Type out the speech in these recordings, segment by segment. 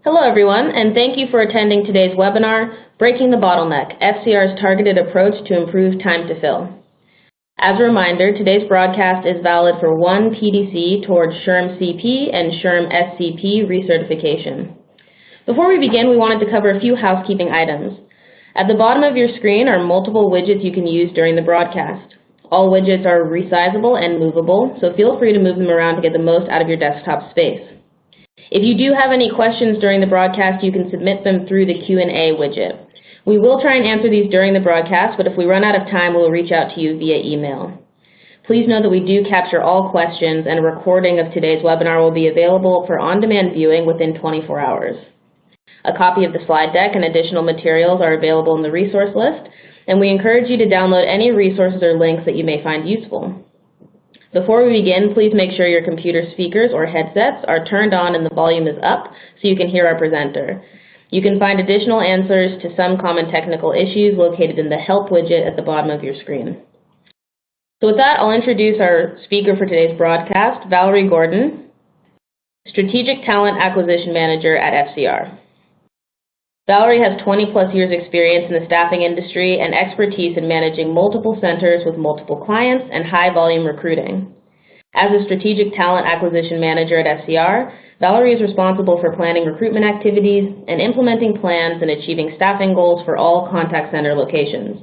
Hello everyone, and thank you for attending today's webinar, Breaking the Bottleneck, FCR's Targeted Approach to Improve Time to Fill. As a reminder, today's broadcast is valid for one PDC towards SHRM CP and SHRM SCP recertification. Before we begin, we wanted to cover a few housekeeping items. At the bottom of your screen are multiple widgets you can use during the broadcast. All widgets are resizable and movable, so feel free to move them around to get the most out of your desktop space. If you do have any questions during the broadcast, you can submit them through the Q&A widget. We will try and answer these during the broadcast, but if we run out of time, we'll reach out to you via email. Please know that we do capture all questions, and a recording of today's webinar will be available for on-demand viewing within 24 hours. A copy of the slide deck and additional materials are available in the resource list, and we encourage you to download any resources or links that you may find useful. Before we begin, please make sure your computer speakers or headsets are turned on and the volume is up so you can hear our presenter. You can find additional answers to some common technical issues located in the Help widget at the bottom of your screen. So with that, I'll introduce our speaker for today's broadcast, Valerie Gordon, Strategic Talent Acquisition Manager at FCR. Valerie has 20+ years experience in the staffing industry and expertise in managing multiple centers with multiple clients and high-volume recruiting. As a Strategic Talent Acquisition Manager at FCR, Valerie is responsible for planning recruitment activities and implementing plans and achieving staffing goals for all contact center locations.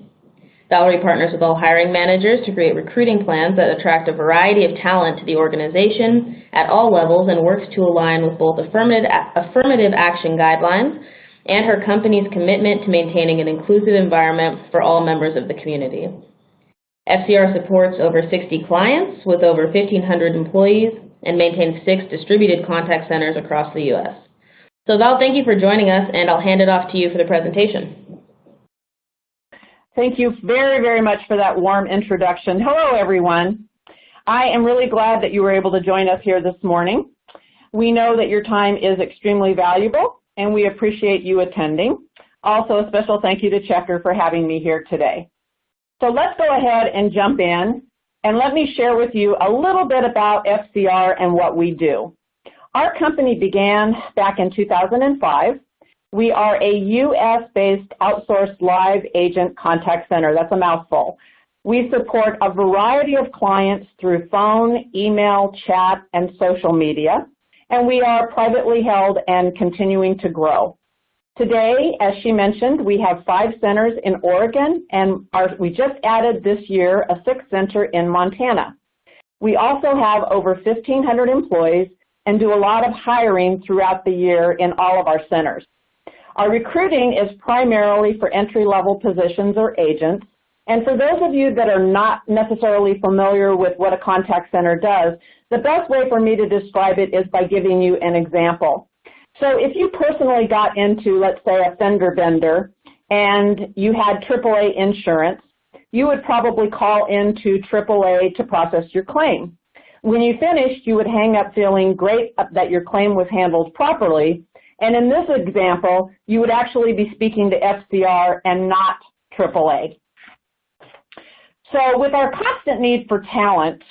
Valerie partners with all hiring managers to create recruiting plans that attract a variety of talent to the organization at all levels and works to align with both affirmative action guidelines and her company's commitment to maintaining an inclusive environment for all members of the community. FCR supports over 60 clients with over 1,500 employees and maintains 6 distributed contact centers across the U.S. So Val, thank you for joining us, and I'll hand it off to you for the presentation. Thank you very, very much for that warm introduction. Hello, everyone. I am really glad that you were able to join us here this morning. We know that your time is extremely valuable, and we appreciate you attending. Also, a special thank you to Checker for having me here today. So let's go ahead and jump in, and let me share with you a little bit about FCR and what we do. Our company began back in 2005. We are a U.S.-based outsourced live agent contact center. That's a mouthful. We support a variety of clients through phone, email, chat, and social media. And we are privately held and continuing to grow. Today, as she mentioned, we have 5 centers in Oregon, and we just added this year a 6th center in Montana. We also have over 1,500 employees and do a lot of hiring throughout the year in all of our centers. Our recruiting is primarily for entry-level positions or agents. And for those of you that are not necessarily familiar with what a contact center does, the best way for me to describe it is by giving you an example. So if you personally got into, let's say, a fender bender and you had AAA insurance, you would probably call into AAA to process your claim. When you finished, you would hang up feeling great that your claim was handled properly. And in this example, you would actually be speaking to FCR and not AAA. So with our constant need for talent,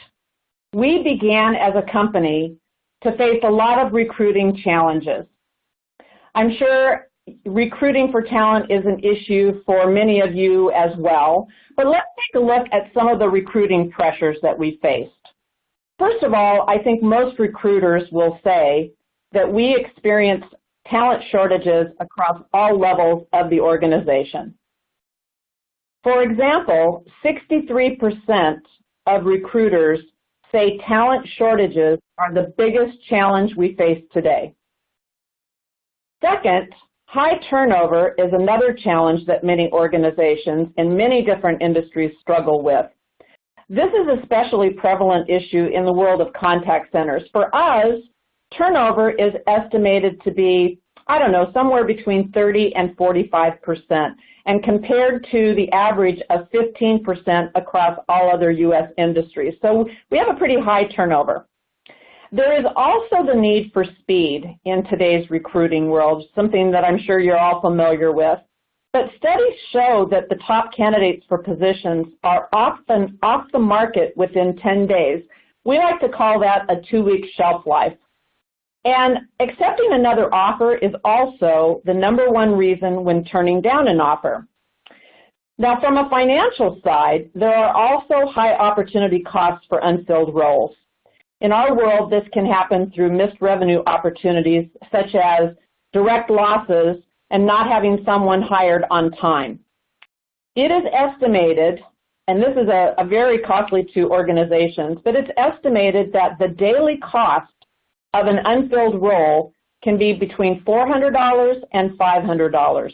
we began as a company to face a lot of recruiting challenges. I'm sure recruiting for talent is an issue for many of you as well, but let's take a look at some of the recruiting pressures that we faced. First of all, I think most recruiters will say that we experience talent shortages across all levels of the organization. For example, 63% of recruiters say talent shortages are the biggest challenge we face today. Second, high turnover is another challenge that many organizations in many different industries struggle with. This is an especially prevalent issue in the world of contact centers. For us, turnover is estimated to be, somewhere between 30 and 45%, and compared to the average of 15% across all other U.S. industries. So we have a pretty high turnover. There is also the need for speed in today's recruiting world, something that I'm sure you're all familiar with. But studies show that the top candidates for positions are often off the market within 10 days. We like to call that a 2-week shelf life. And accepting another offer is also the #1 reason when turning down an offer. Now, from a financial side, there are also high opportunity costs for unfilled roles. In our world, this can happen through missed revenue opportunities, such as direct losses and not having someone hired on time. It is estimated, and this is a very costly to organizations, but it's estimated that the daily cost of an unfilled role can be between $400 and $500.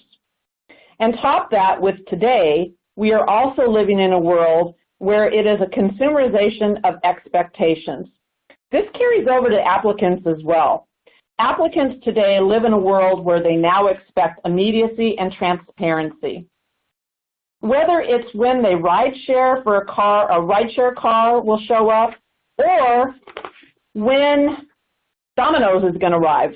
And top that with today, we are also living in a world where it is a consumerization of expectations. This carries over to applicants as well. Applicants today live in a world where they now expect immediacy and transparency. Whether it's when they ride share for a car, a rideshare car will show up, or when Domino's is going to arrive.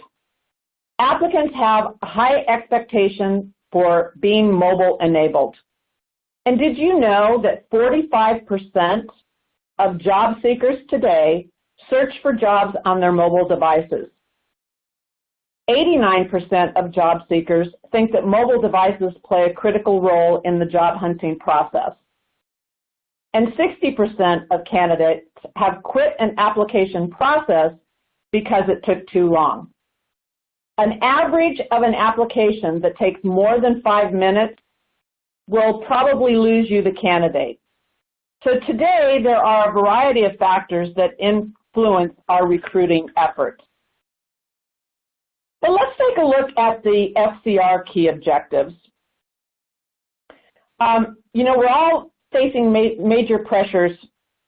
Applicants have high expectations for being mobile enabled. And did you know that 45% of job seekers today search for jobs on their mobile devices? 89% of job seekers think that mobile devices play a critical role in the job hunting process. And 60% of candidates have quit an application process because it took too long. An average of an application that takes more than 5 minutes will probably lose you the candidate. So today there are a variety of factors that influence our recruiting efforts. But let's take a look at the FCR key objectives. We're all facing major pressures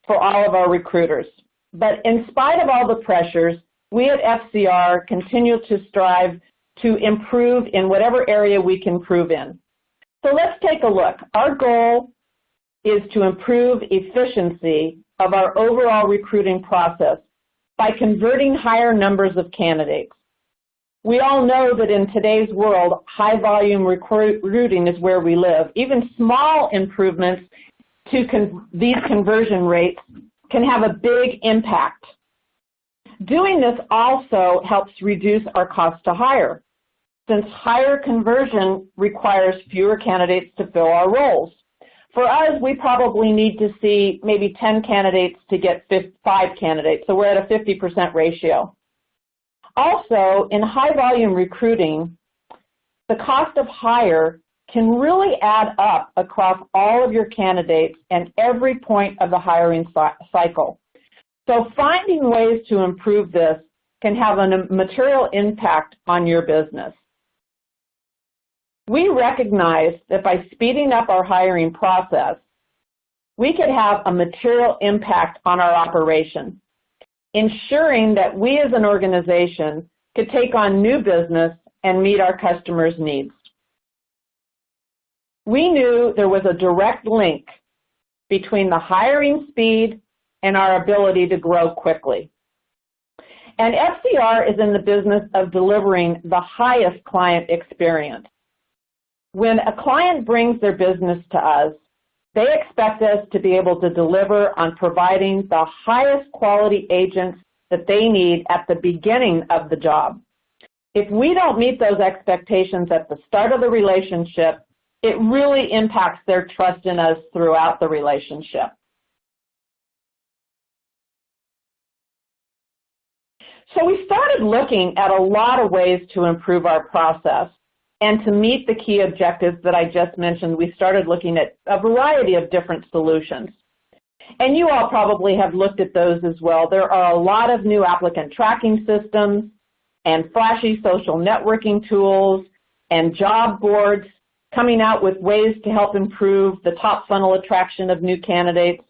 for all of our recruiters. But in spite of all the pressures, we at FCR continue to strive to improve in whatever area we can improve in. So let's take a look. Our goal is to improve efficiency of our overall recruiting process by converting higher numbers of candidates. We all know that in today's world, high volume recruiting is where we live. Even small improvements to these conversion rates can have a big impact. Doing this also helps reduce our cost to hire, since higher conversion requires fewer candidates to fill our roles. For us, we probably need to see maybe 10 candidates to get 5 candidates, so we're at a 50% ratio. Also, in high volume recruiting, the cost of hire can really add up across all of your candidates and every point of the hiring cycle. So finding ways to improve this can have a material impact on your business. We recognize that by speeding up our hiring process, we could have a material impact on our operation, ensuring that we as an organization could take on new business and meet our customers' needs. We knew there was a direct link between the hiring speed and our ability to grow quickly. And FCR is in the business of delivering the highest client experience. When a client brings their business to us, they expect us to be able to deliver on providing the highest quality agents that they need at the beginning of the job. If we don't meet those expectations at the start of the relationship, it really impacts their trust in us throughout the relationship. So we started looking at a lot of ways to improve our process. And to meet the key objectives that I just mentioned, we started looking at a variety of different solutions. And you all probably have looked at those as well. There are a lot of new applicant tracking systems and flashy social networking tools and job boards coming out with ways to help improve the top funnel attraction of new candidates.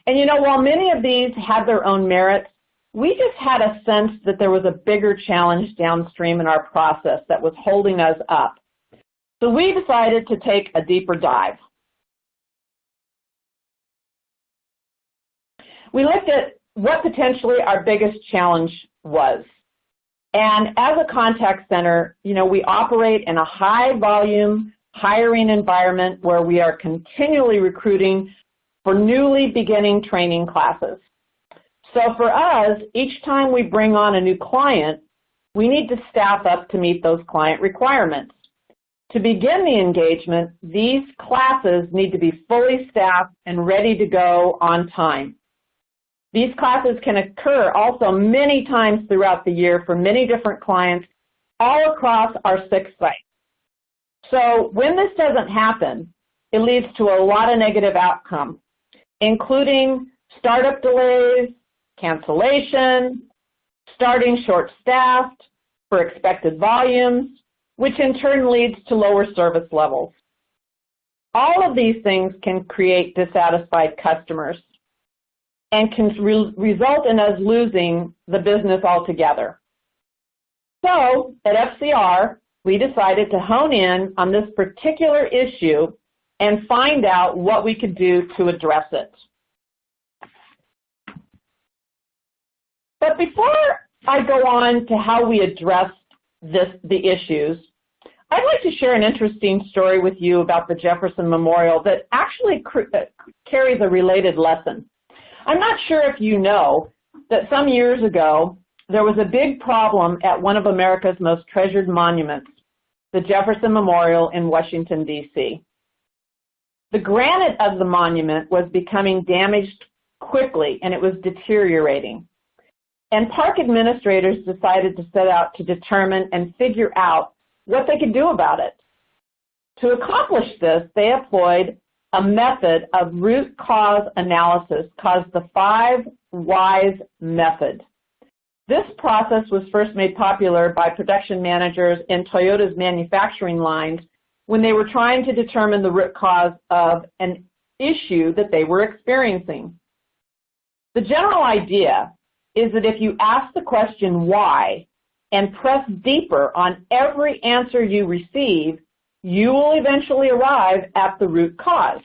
And while many of these have their own merits, we just had a sense that there was a bigger challenge downstream in our process that was holding us up. So we decided to take a deeper dive. We looked at what potentially our biggest challenge was. And as a contact center, we operate in a high volume hiring environment where we are continually recruiting for newly beginning training classes. So for us, each time we bring on a new client, we need to staff up to meet those client requirements. To begin the engagement, these classes need to be fully staffed and ready to go on time. These classes can occur also many times throughout the year for many different clients all across our 6 sites. So when this doesn't happen, it leads to a lot of negative outcomes, including startup delays, cancellation, starting short-staffed for expected volumes, which in turn leads to lower service levels. All of these things can create dissatisfied customers and can result in us losing the business altogether. So at FCR, we decided to hone in on this particular issue and find out what we could do to address it. But before I go on to how we address the issues, I'd like to share an interesting story with you about the Jefferson Memorial that actually carries a related lesson. I'm not sure if you know that some years ago, there was a big problem at one of America's most treasured monuments, the Jefferson Memorial in Washington, D.C. The granite of the monument was becoming damaged quickly, and it was deteriorating. And park administrators decided to set out to determine and figure out what they could do about it. To accomplish this, they employed a method of root cause analysis called the 5 Whys method. This process was first made popular by production managers in Toyota's manufacturing lines when they were trying to determine the root cause of an issue that they were experiencing. The general idea is that if you ask the question why and press deeper on every answer you receive, you will eventually arrive at the root cause.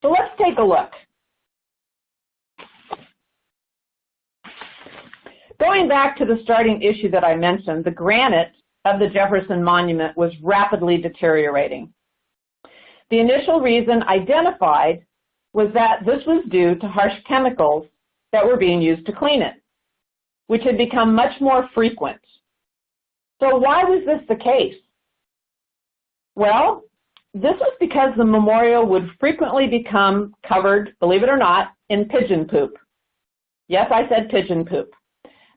So let's take a look. Going back to the starting issue that I mentioned, the granite of the Jefferson Monument was rapidly deteriorating. The initial reason identified was that this was due to harsh chemicals that were being used to clean it, which had become much more frequent. So why was this the case? Well, this was because the memorial would frequently become covered, believe it or not, in pigeon poop. Yes, I said pigeon poop.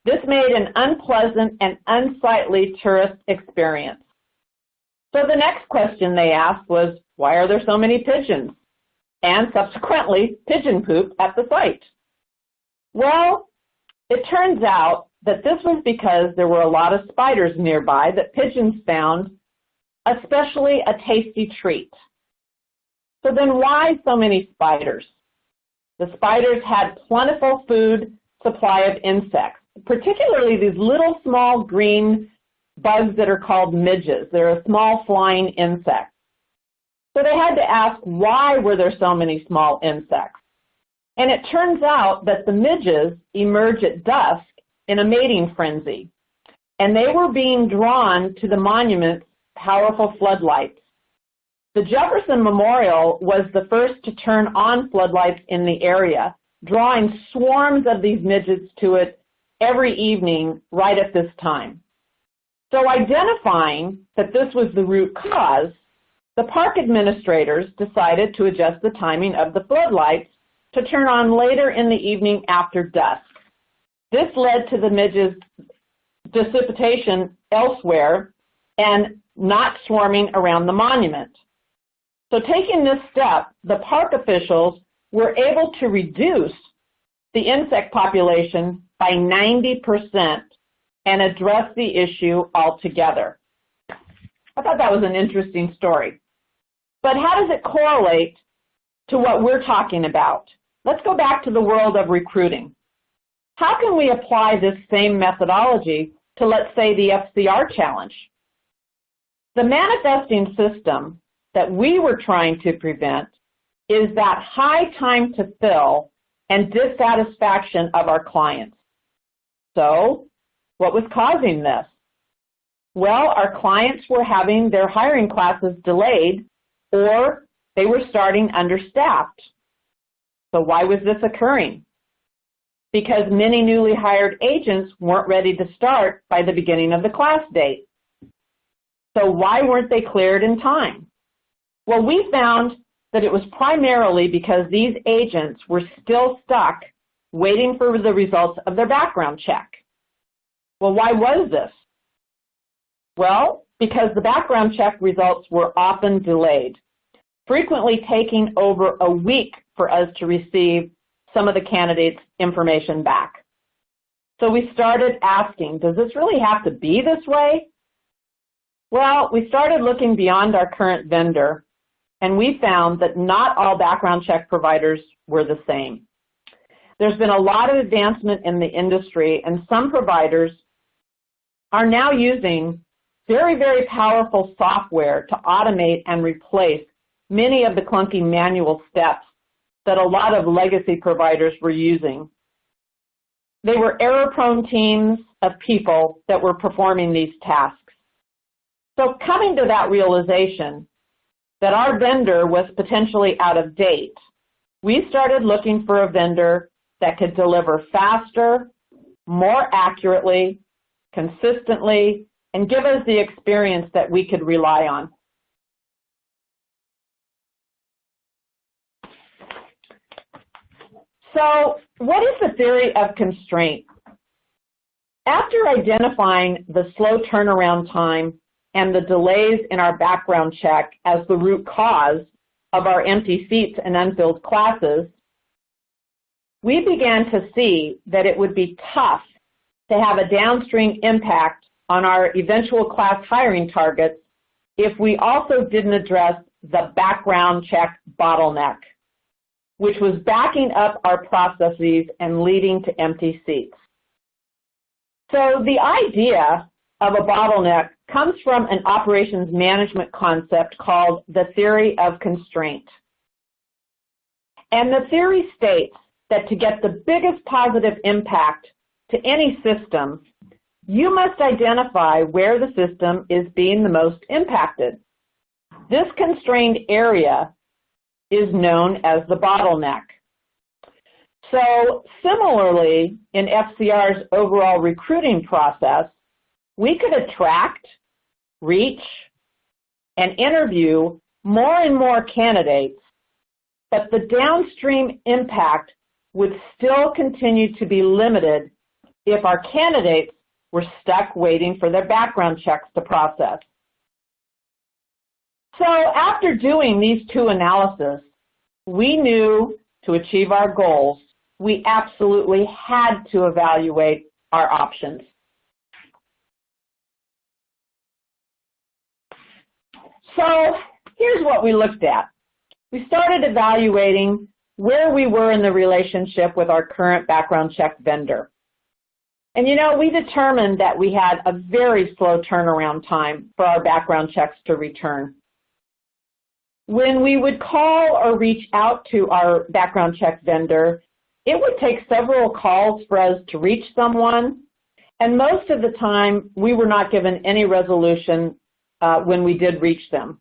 This made an unpleasant and unsightly tourist experience. So the next question they asked was, why are there so many pigeons? And subsequently, pigeon poop at the site. Well, it turns out that this was because there were a lot of spiders nearby that pigeons found especially a tasty treat. So then why so many spiders? The spiders had plentiful food supply of insects, particularly these little small green bugs that are called midges. They're a small flying insect. So they had to ask, why were there so many small insects? And it turns out that the midges emerge at dusk in a mating frenzy, and they were being drawn to the monument's powerful floodlights. The Jefferson Memorial was the first to turn on floodlights in the area, drawing swarms of these midges to it every evening right at this time. So identifying that this was the root cause, the park administrators decided to adjust the timing of the floodlights to turn on later in the evening after dusk. This led to the midges' dissipation elsewhere and not swarming around the monument. So taking this step, the park officials were able to reduce the insect population by 90% and address the issue altogether. I thought that was an interesting story. But how does it correlate to what we're talking about? Let's go back to the world of recruiting. How can we apply this same methodology to, let's say, the FCR challenge? The manifesting system that we were trying to prevent is that high time to fill and dissatisfaction of our clients. So, what was causing this? Well, our clients were having their hiring classes delayed, or they were starting understaffed. So why was this occurring? because many newly hired agents weren't ready to start by the beginning of the class date. So why weren't they cleared in time? Well, we found that it was primarily because these agents were still stuck waiting for the results of their background check. Well, why was this? Well, because the background check results were often delayed, frequently taking over a week for us to receive some of the candidates' information back. So we started asking, does this really have to be this way? Well, we started looking beyond our current vendor, and we found that not all background check providers were the same. There's been a lot of advancement in the industry, and some providers are now using very, very powerful software to automate and replace many of the clunky manual steps that a lot of legacy providers were using. They were error-prone teams of people that were performing these tasks. So coming to that realization that our vendor was potentially out of date, we started looking for a vendor that could deliver faster, more accurately, consistently, and give us the experience that we could rely on. So what is the theory of constraint? After identifying the slow turnaround time and the delays in our background check as the root cause of our empty seats and unfilled classes, we began to see that it would be tough to have a downstream impact on our eventual class hiring targets if we also didn't address the background check bottleneck, which was backing up our processes and leading to empty seats. So the idea of a bottleneck comes from an operations management concept called the theory of constraint. And the theory states that to get the biggest positive impact to any system, you must identify where the system is being the most impacted. This constrained area is known as the bottleneck. So similarly, in FCR's overall recruiting process, we could attract, reach, and interview more and more candidates, but the downstream impact would still continue to be limited if our candidates were stuck waiting for their background checks to process. So after doing these two analyses, we knew to achieve our goals, we absolutely had to evaluate our options. So here's what we looked at. We started evaluating where we were in the relationship with our current background check vendor. And you know, we determined that we had a very slow turnaround time for our background checks to return. When we would call or reach out to our background check vendor, it would take several calls for us to reach someone, and most of the time we were not given any resolution when we did reach them.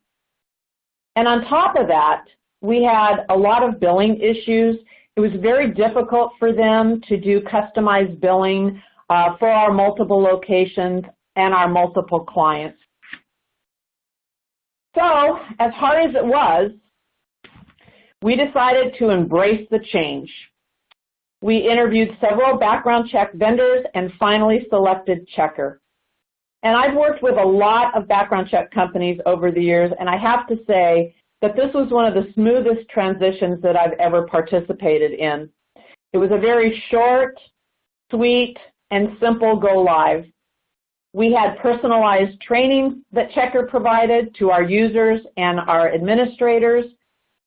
And on top of that, we had a lot of billing issues. It was very difficult for them to do customized billing for our multiple locations and our multiple clients. So, as hard as it was, we decided to embrace the change. We interviewed several background check vendors and finally selected Checker. And I've worked with a lot of background check companies over the years, and I have to say that this was one of the smoothest transitions that I've ever participated in. It was a very short, sweet, and simple go live. We had personalized training that Checker provided to our users and our administrators.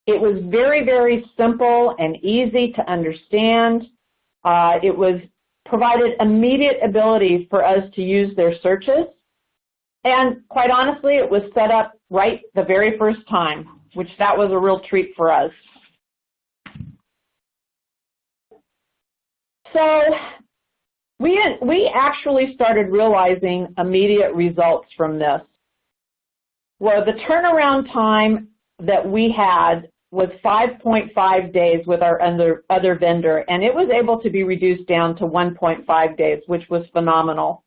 It was very, very simple and easy to understand. It provided immediate ability for us to use their searches. And quite honestly, it was set up right the very first time, which that was a real treat for us. So we actually started realizing immediate results from this, where the turnaround time that we had was 5.5 days with our other vendor, and it was able to be reduced down to 1.5 days, which was phenomenal.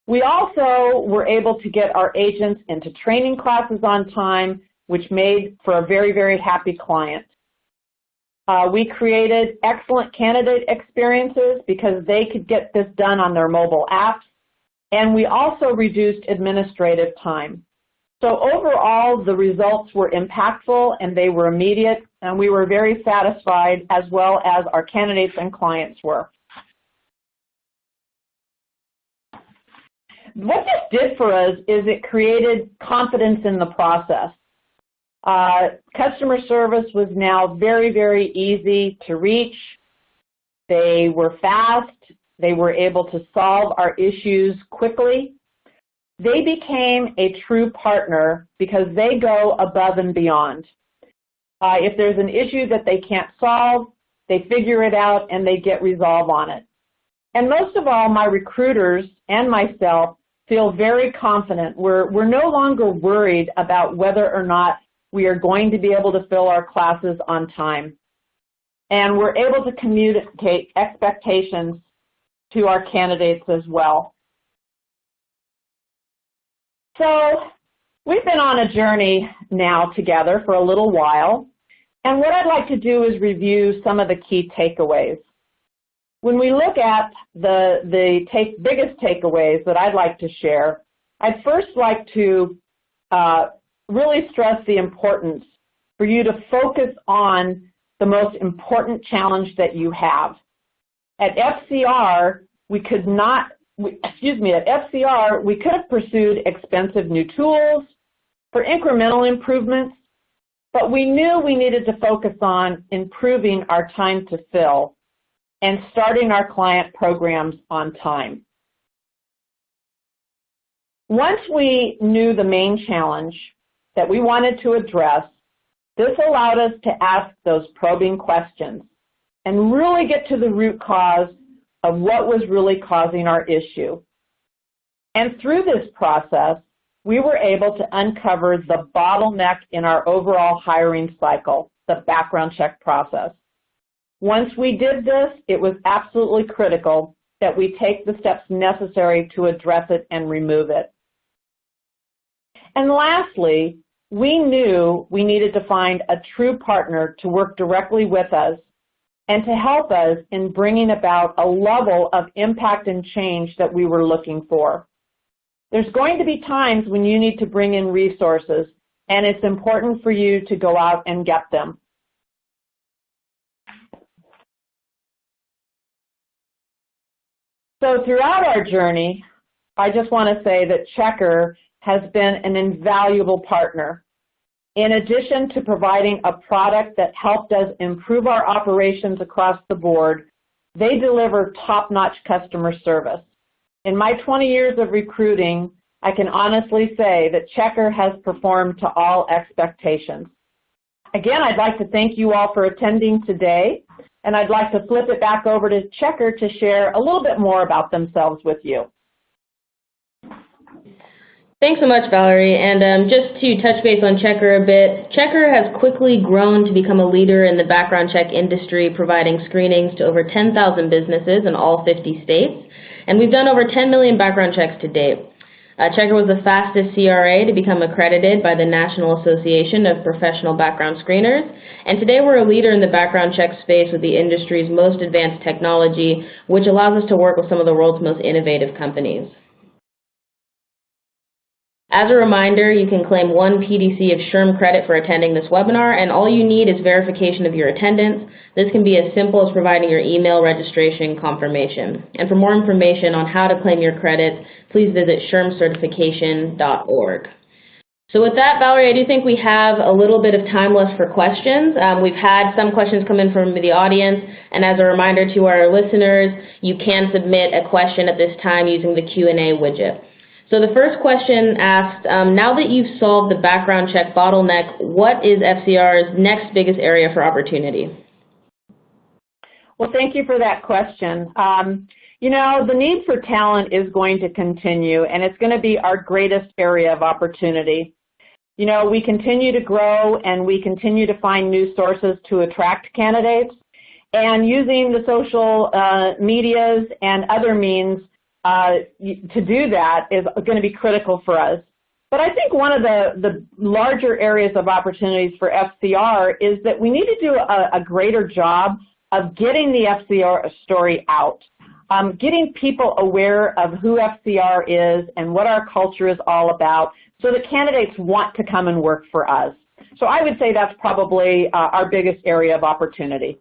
We also were able to get our agents into training classes on time, which made for a very, very happy client. We created excellent candidate experiences because they could get this done on their mobile apps, and we also reduced administrative time. So overall, the results were impactful and they were immediate, and we were very satisfied, as well as our candidates and clients were. What this did for us is it created confidence in the process. Customer service was now very, very easy to reach. They were fast. They were able to solve our issues quickly. They became a true partner because they go above and beyond. If there's an issue that they can't solve, they figure it out and they get resolve on it. And most of all, my recruiters and myself feel very confident. We're no longer worried about whether or not we are going to be able to fill our classes on time. And we're able to communicate expectations to our candidates as well. So we've been on a journey now together for a little while, and what I'd like to do is review some of the key takeaways. When we look at the biggest takeaways that I'd like to share, I'd first like to really stress the importance for you to focus on the most important challenge that you have. At FCR, we could have pursued expensive new tools for incremental improvements, but we knew we needed to focus on improving our time to fill and starting our client programs on time. Once we knew the main challenge that we wanted to address, this allowed us to ask those probing questions and really get to the root cause of what was really causing our issue. And through this process, we were able to uncover the bottleneck in our overall hiring cycle, the background check process. Once we did this, it was absolutely critical that we take the steps necessary to address it and remove it. And lastly, we knew we needed to find a true partner to work directly with us and to help us in bringing about a level of impact and change that we were looking for. There's going to be times when you need to bring in resources, and it's important for you to go out and get them. So throughout our journey, I just want to say that Checker has been an invaluable partner. In addition to providing a product that helped us improve our operations across the board, they deliver top-notch customer service. In my 20 years of recruiting, I can honestly say that Checker has performed to all expectations. Again, I'd like to thank you all for attending today, and I'd like to flip it back over to Checker to share a little bit more about themselves with you. Thanks so much, Valerie. And just to touch base on Checker a bit, Checker has quickly grown to become a leader in the background check industry, providing screenings to over 10,000 businesses in all 50 states. And we've done over 10 million background checks to date. Checker was the fastest CRA to become accredited by the National Association of Professional Background Screeners. And today we're a leader in the background check space with the industry's most advanced technology, which allows us to work with some of the world's most innovative companies. As a reminder, you can claim 1 PDC of SHRM credit for attending this webinar, and all you need is verification of your attendance. This can be as simple as providing your email registration confirmation. And for more information on how to claim your credits, please visit shrmcertification.org. So with that, Valerie, I do think we have a little bit of time left for questions. We've had some questions come in from the audience, and as a reminder to our listeners, you can submit a question at this time using the Q&A widget. So the first question asked, now that you've solved the background check bottleneck, what is FCR's next biggest area for opportunity? Well, thank you for that question. You know, the need for talent is going to continue, and it's going to be our greatest area of opportunity. You know, we continue to grow and we continue to find new sources to attract candidates, and using the social medias and other means to do that is going to be critical for us. But I think one of the larger areas of opportunities for FCR is that we need to do a greater job of getting the FCR story out, getting people aware of who FCR is and what our culture is all about, so that candidates want to come and work for us. So I would say that's probably our biggest area of opportunity.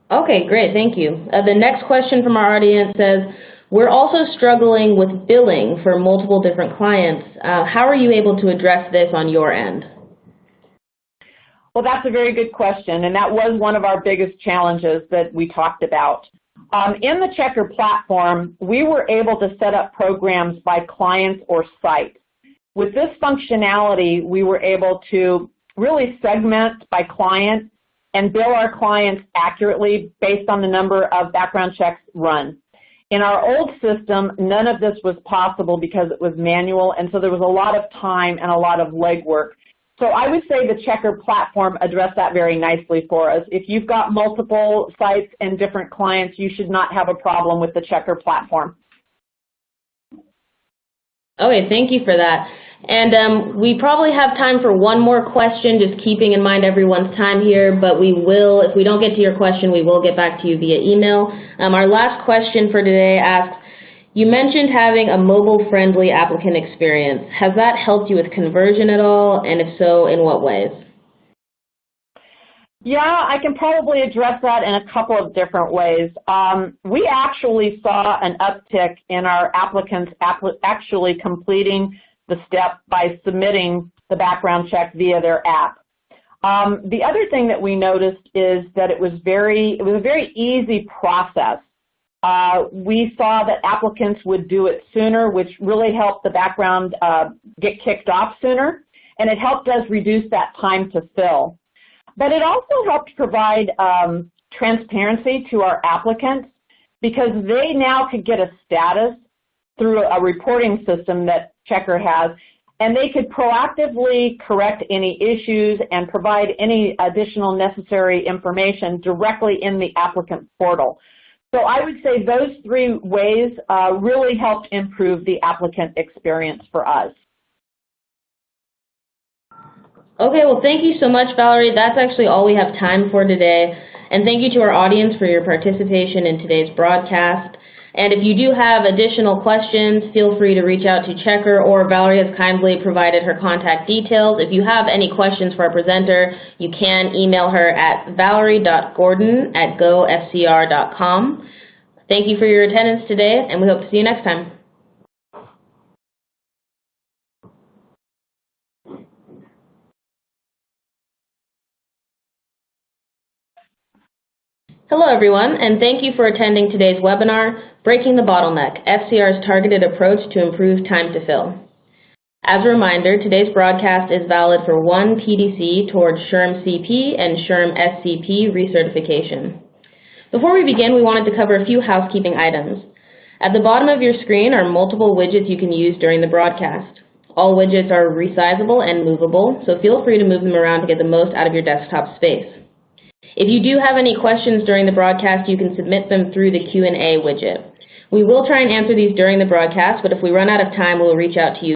Okay, great, thank you. The next question from our audience says, we're also struggling with billing for multiple different clients. How are you able to address this on your end? Well, that's a very good question, and that was one of our biggest challenges that we talked about. In the Checker platform, we were able to set up programs by clients or site. With this functionality, we were able to really segment by client and bill our clients accurately based on the number of background checks run. In our old system, none of this was possible because it was manual, and so there was a lot of time and a lot of legwork. So I would say the Checker platform addressed that very nicely for us. If you've got multiple sites and different clients, you should not have a problem with the Checker platform. Okay, thank you for that. And we probably have time for one more question, just keeping in mind everyone's time here, but we will, if we don't get to your question, we will get back to you via email. Our last question for today asks, you mentioned having a mobile-friendly applicant experience. Has that helped you with conversion at all, and if so, in what ways? Yeah, I can probably address that in a couple of different ways. We actually saw an uptick in our applicants actually completing the step by submitting the background check via their app. The other thing that we noticed is that it was a very easy process. We saw that applicants would do it sooner, which really helped the background get kicked off sooner, and it helped us reduce that time to fill. But it also helped provide transparency to our applicants, because they now could get a status through a reporting system that Checker has, and they could proactively correct any issues and provide any additional necessary information directly in the applicant portal. So I would say those three ways really helped improve the applicant experience for us. Okay, well, thank you so much, Valerie. That's actually all we have time for today. And thank you to our audience for your participation in today's broadcast. And if you do have additional questions, feel free to reach out to Checker, or Valerie has kindly provided her contact details. If you have any questions for our presenter, you can email her at valerie.gordon@gofcr.com. Thank you for your attendance today, and we hope to see you next time. Hello, everyone, and thank you for attending today's webinar, Breaking the Bottleneck, FCR's Targeted Approach to Improve Time to Fill. As a reminder, today's broadcast is valid for one PDC towards SHRM CP and SHRM SCP recertification. Before we begin, we wanted to cover a few housekeeping items. At the bottom of your screen are multiple widgets you can use during the broadcast. All widgets are resizable and movable, so feel free to move them around to get the most out of your desktop space. If you do have any questions during the broadcast, you can submit them through the Q&A widget. We will try and answer these during the broadcast, but if we run out of time, we'll reach out to you